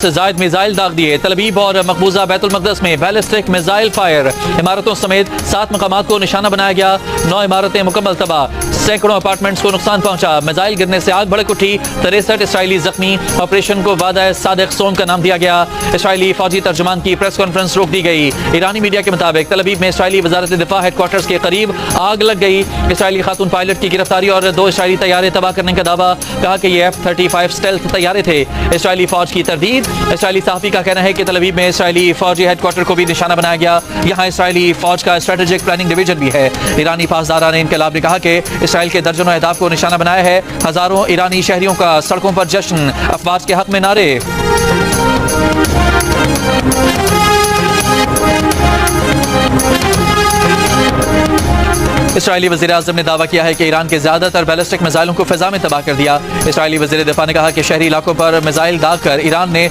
سے زائد میزائل داغ دیے. تل ابیب اور مقبوضہ بیت المقدس میں بیلسٹک میزائل فائر. عمارتوں سمیت 7 مقامات کو نشانہ بنایا گیا. 9 عمارتیں مکمل تباہ. سینکڑوں اپارٹمنٹس کو نقصان پہنچا. میزائل گرنے سے آگ بھڑک اٹھی. 63 اسرائیلی زخمی. آپریشن کو وعدہ صادق سوم کا نام دیا گیا. اسرائیلی فوجی ترجمان کی پریس کانفرنس روک دی گئی. ایرانی میڈیا کے مطابق تل ابیب میں اسرائیلی وزارت دفاع ہیڈ کوارٹرز کے قریب آگ لگ گئی. اسرائیلی خاتون پائلٹ کی گرفتاری اور 2 اسرائیلی طیارے تباہ کرنے کا دعویٰ. کہا کہ یہ F-35 اسٹیلتھ طیارے تھے. اسرائیلی فوج کی تردید. اسرائیلی صحافی کا کہنا ہے کہ تل ابیب میں اسرائیلی فوجی ہیڈ کوارٹر کو بھی نشانہ بنایا گیا. یہاں اسرائیلی فوج کا اسٹریٹجک پلاننگ ڈویژن بھی ہے. ایرانی پاسداران انقلاب نے کہا کہ اسرائیل کے درجنوں اہداف کو نشانہ بنایا ہے. ہزاروں ایرانی شہریوں کا سڑکوں پر جشن. افواج کے حق میں نعرے. اسرائیلی وزیر اعظم نے دعویٰ کیا ہے کہ ایران کے زیادہ تر بیلسٹک میزائلوں کو فضا میں تباہ کر دیا. اسرائیلی وزیر دفاع نے کہا کہ شہری علاقوں پر میزائل داغ کر ایران نے